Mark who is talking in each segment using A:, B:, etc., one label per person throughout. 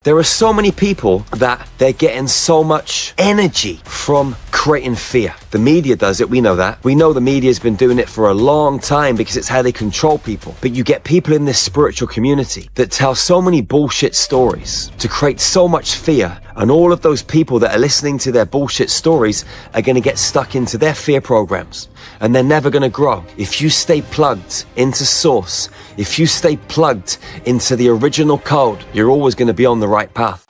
A: There are so many people that they're getting so much energy from creating fear. The media does it, we know that. We know the media's been doing it for a long time because it's how they control people. But you get people in this spiritual community that tell so many bullshit stories to create so much fear, and all of those people that are listening to their bullshit stories are going to get stuck into their fear programs, and they're never going to grow. If you stay plugged into source, if you stay plugged into the original code, you're always going to be on the right path.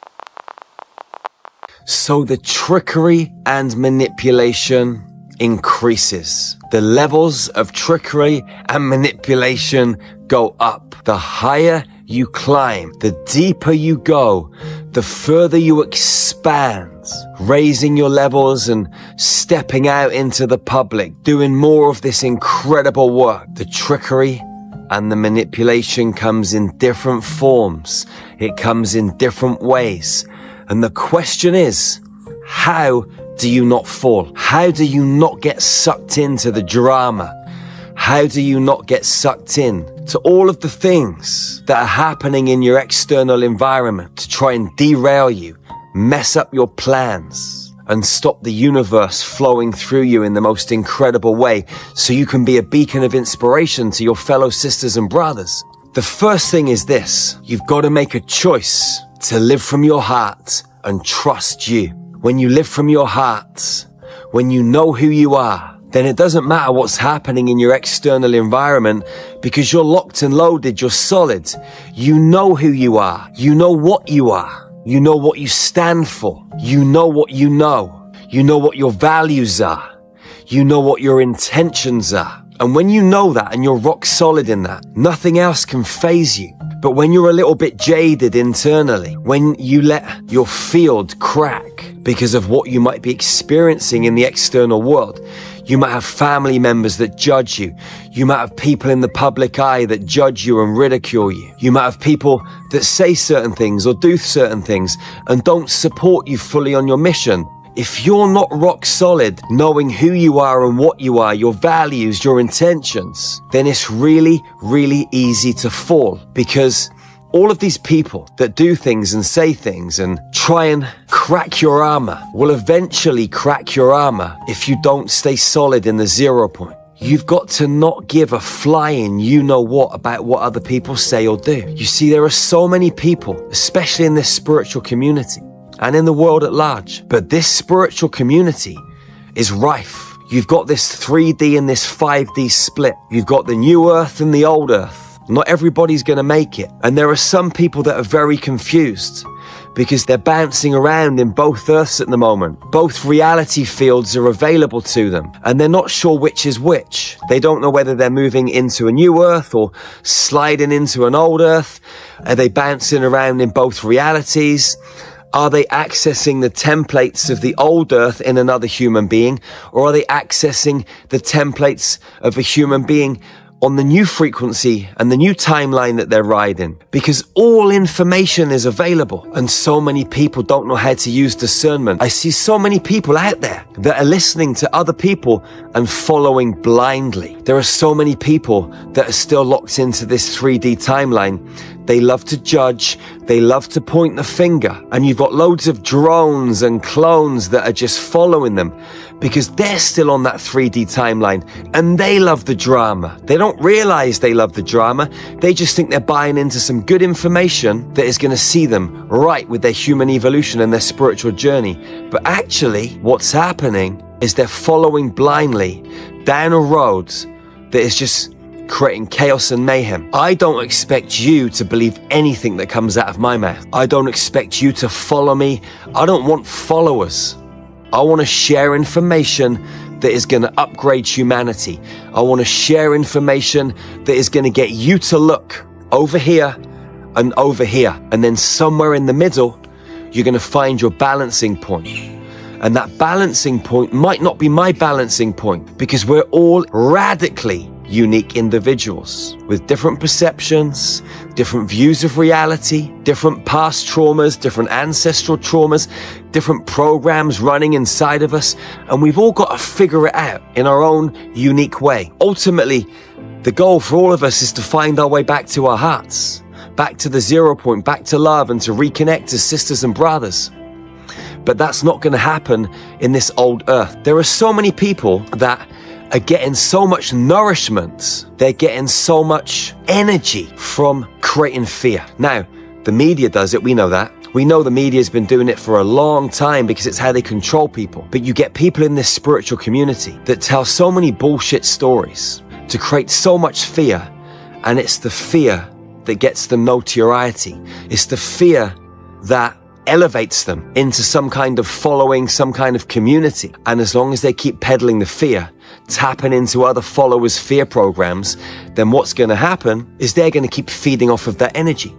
A: So the trickery and manipulation increases. The levels of trickery and manipulation go up. The higher you climb, the deeper you go, the further you expand, raising your levels and stepping out into the public, doing more of this incredible work. The trickery and the manipulation comes in different forms. It comes in different ways. And the question is, how do you not fall? How do you not get sucked into the drama? How do you not get sucked in to all of the things that are happening in your external environment to try and derail you, mess up your plans, and stop the universe flowing through you in the most incredible way so you can be a beacon of inspiration to your fellow sisters and brothers? The first thing is this: you've got to make a choice to live from your heart and trust you. When you live from your heart, when you know who you are, then it doesn't matter what's happening in your external environment, because you're locked and loaded, you're solid. You know who you are. You know what you are. You know what you stand for. You know what you know. You know what your values are. You know what your intentions are. And when you know that and you're rock solid in that, nothing else can faze you. But when you're a little bit jaded internally, when you let your field crack because of what you might be experiencing in the external world, you might have family members that judge you. You might have people in the public eye that judge you and ridicule you. You might have people that say certain things or do certain things and don't support you fully on your mission. If you're not rock solid, knowing who you are and what you are, your values, your intentions, then it's really, really easy to fall, because all of these people that do things and say things and try and crack your armor will eventually crack your armor if you don't stay solid in the 0 point. You've got to not give a flying you-know-what about what other people say or do. You see, there are so many people, especially in this spiritual community and in the world at large, but this spiritual community is rife. You've got this 3D and this 5D split. You've got the new earth and the old earth. Not everybody's going to make it. And there are some people that are very confused because they're bouncing around in both earths at the moment. Both reality fields are available to them, and they're not sure which is which. They don't know whether they're moving into a new earth or sliding into an old earth. Are they bouncing around in both realities? Are they accessing the templates of the old earth in another human being, or are they accessing the templates of a human being on the new frequency and the new timeline that they're riding? Because all information is available, and so many people don't know how to use discernment. I see so many people out there that are listening to other people and following blindly. There are so many people that are still locked into this 3D timeline. They love to judge, they love to point the finger, and you've got loads of drones and clones that are just following them because they're still on that 3D timeline and they love the drama. They don't realize they love the drama. They just think they're buying into some good information that is going to see them right with their human evolution and their spiritual journey. But actually, what's happening is they're following blindly down a road that is just creating chaos and mayhem. I don't expect you to believe anything that comes out of my mouth. I don't expect you to follow me. I don't want followers. I want to share information that is going to upgrade humanity. I want to share information that is going to get you to look over here and over here. And then somewhere in the middle, you're going to find your balancing point. And that balancing point might not be my balancing point, because we're all radically unique individuals with different perceptions, different views of reality, different past traumas, different ancestral traumas, different programs running inside of us. And we've all got to figure it out in our own unique way. Ultimately, the goal for all of us is to find our way back to our hearts. back to the 0 point, back to love, and to reconnect as sisters and brothers. But that's not going to happen in this old earth. There are so many people that are getting so much nourishment. They're getting so much energy from creating fear. Now, the media does it. We know that. We know the media has been doing it for a long time because it's how they control people. But you get people in this spiritual community that tell so many bullshit stories to create so much fear. And it's the fear that gets them notoriety. It's the fear that elevates them into some kind of following, some kind of community. And as long as they keep peddling the fear, tapping into other followers' fear programs, then what's going to happen is they're going to keep feeding off of that energy.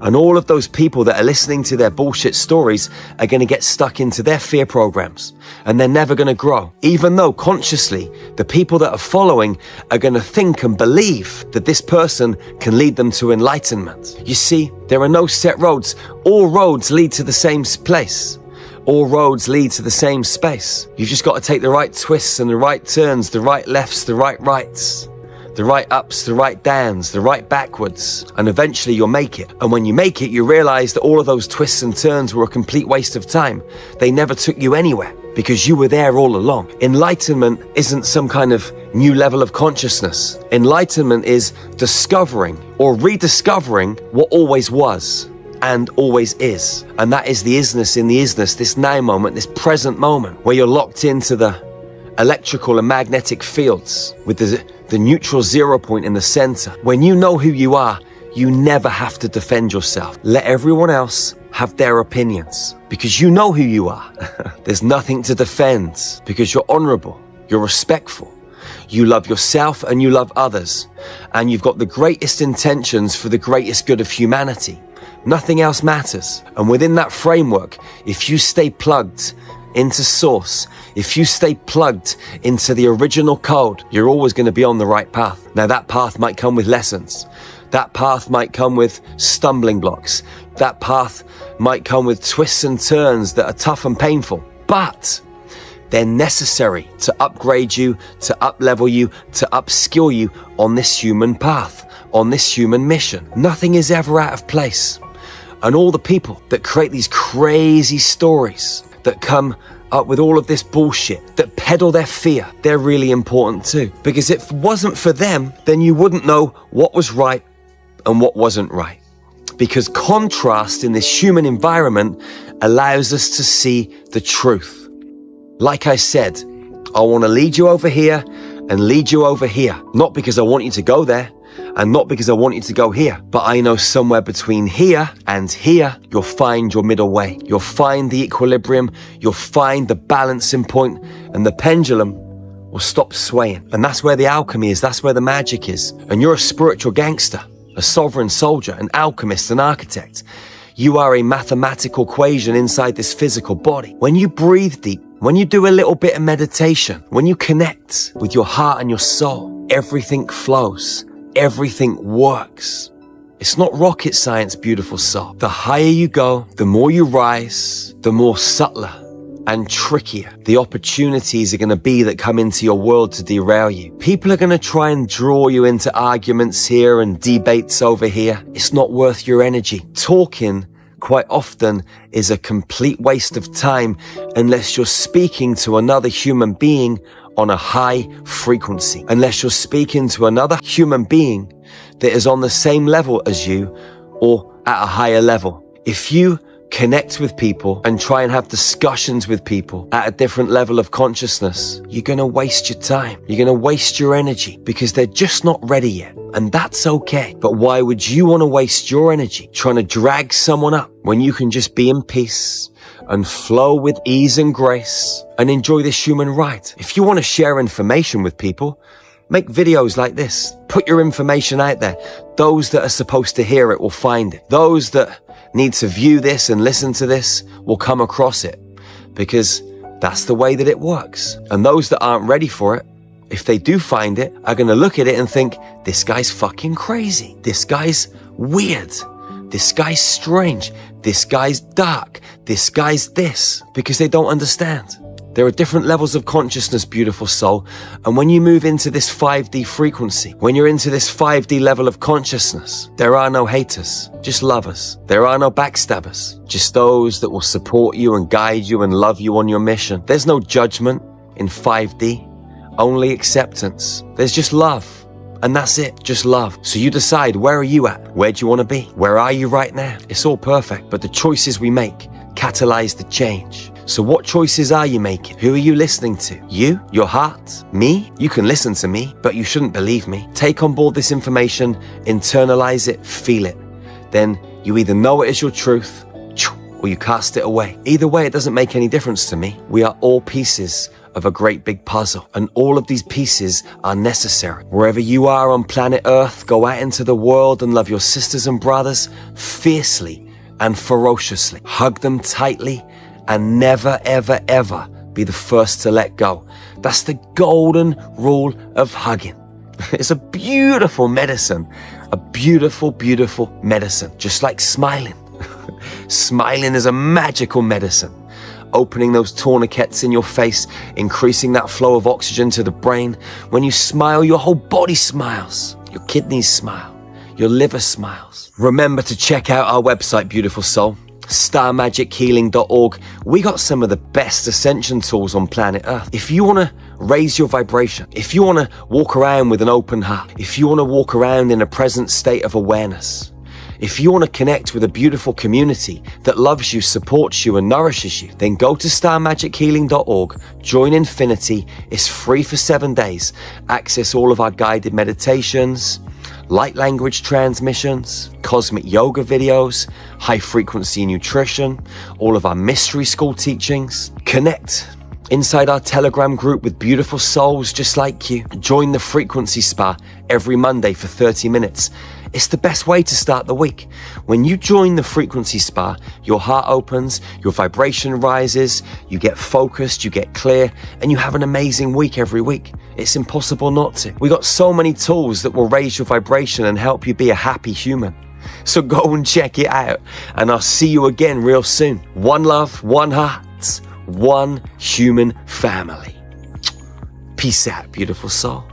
A: And all of those people that are listening to their bullshit stories are going to get stuck into their fear programs. And they're never going to grow. Even though consciously, the people that are following are going to think and believe that this person can lead them to enlightenment. You see, there are no set roads. All roads lead to the same place. All roads lead to the same space. You've just got to take the right twists and the right turns, the right lefts, the right rights. The right ups, the right downs, the right backwards, and eventually you'll make it. And when you make it, you realize that all of those twists and turns were a complete waste of time. They never took you anywhere because you were there all along. Enlightenment isn't some kind of new level of consciousness. Enlightenment is discovering or rediscovering what always was and always is. And that is the isness in the isness, this now moment, this present moment, where you're locked into the electrical and magnetic fields with the neutral 0 point in the center. When you know who you are, you never have to defend yourself. Let everyone else have their opinions because you know who you are. There's nothing to defend because you're honorable, you're respectful, you love yourself and you love others, and you've got the greatest intentions for the greatest good of humanity. Nothing else matters. And within that framework, if you stay plugged into source, if you stay plugged into the original code, you're always going to be on the right path. Now that path might come with lessons. That path might come with stumbling blocks. That path might come with twists and turns that are tough and painful, but they're necessary to upgrade you, to up-level you, to upskill you on this human path, on this human mission. Nothing is ever out of place. And all the people that create these crazy stories, that come up with all of this bullshit, that peddle their fear, they're really important too. Because if it wasn't for them, then you wouldn't know what was right and what wasn't right. Because contrast in this human environment allows us to see the truth. Like I said, I want to lead you over here and lead you over here. Not because I want you to go there, and not because I want you to go here, but I know somewhere between here and here, you'll find your middle way. You'll find the equilibrium, you'll find the balancing point, and the pendulum will stop swaying. And that's where the alchemy is, that's where the magic is. And you're a spiritual gangster, a sovereign soldier, an alchemist, an architect. You are a mathematical equation inside this physical body. When you breathe deep, when you do a little bit of meditation, when you connect with your heart and your soul, everything flows. Everything works. It's not rocket science, beautiful soul. The higher you go, the more you rise, the more subtler and trickier the opportunities are going to be that come into your world to derail you. People are going to try and draw you into arguments here and debates over here. It's not worth your energy. Talking quite often is a complete waste of time unless you're speaking to another human being on a high frequency, unless you're speaking to another human being that is on the same level as you or at a higher level. If you connect with people and try and have discussions with people at a different level of consciousness, you're going to waste your time. You're going to waste your energy because they're just not ready yet. And that's okay. But why would you want to waste your energy trying to drag someone up when you can just be in peace and flow with ease and grace and enjoy this human ride? If you want to share information with people, make videos like this. Put your information out there. Those that are supposed to hear it will find it. Those that need to view this and listen to this will come across it because that's the way that it works. And those that aren't ready for it, if they do find it, are going to look at it and think, this guy's fucking crazy. This guy's weird. This guy's strange. This guy's dark. This guy's this, because they don't understand. There are different levels of consciousness, beautiful soul. And when you move into this 5D frequency, when you're into this 5D level of consciousness, there are no haters, just lovers. There are no backstabbers, just those that will support you and guide you and love you on your mission. There's no judgment in 5D, only acceptance. There's just love. And that's it, just love. So you decide, where are you at? Where do you want to be? Where are you right now? It's all perfect, but the choices we make catalyze the change. So what choices are you making? Who are you listening to? You? Your heart? Me? You can listen to me, but you shouldn't believe me. Take on board this information, internalize it, feel it. Then you either know it as your truth, or you cast it away. Either way, it doesn't make any difference to me. We are all pieces of a great big puzzle, and all of these pieces are necessary. Wherever you are on planet Earth, go out into the world and love your sisters and brothers fiercely and ferociously. Hug them tightly and never, ever, ever be the first to let go. That's the golden rule of hugging. It's a beautiful medicine, a beautiful, beautiful medicine, just like smiling. Smiling is a magical medicine. Opening those tourniquets in your face, increasing that flow of oxygen to the brain. When you smile, your whole body smiles. Your kidneys smile. Your liver smiles. Remember to check out our website, beautiful soul, starmagichealing.org. We got some of the best ascension tools on planet Earth. If you want to raise your vibration, if you want to walk around with an open heart, if you want to walk around in a present state of awareness, if you want to connect with a beautiful community that loves you, supports you, and nourishes you, then go to starmagichealing.org, join Infinity. It's free for 7 days. Access all of our guided meditations, light language transmissions, cosmic yoga videos, high frequency nutrition, all of our mystery school teachings. Connect inside our Telegram group with beautiful souls just like you. Join the frequency spa every Monday for 30 minutes. It's the best way to start the week. When you join the frequency spa, your heart opens, your vibration rises, you get focused, you get clear, and you have an amazing week every week. It's impossible not to. We got so many tools that will raise your vibration and help you be a happy human. So go and check it out, and I'll see you again real soon. One love, one heart, one human family. Peace out, beautiful soul.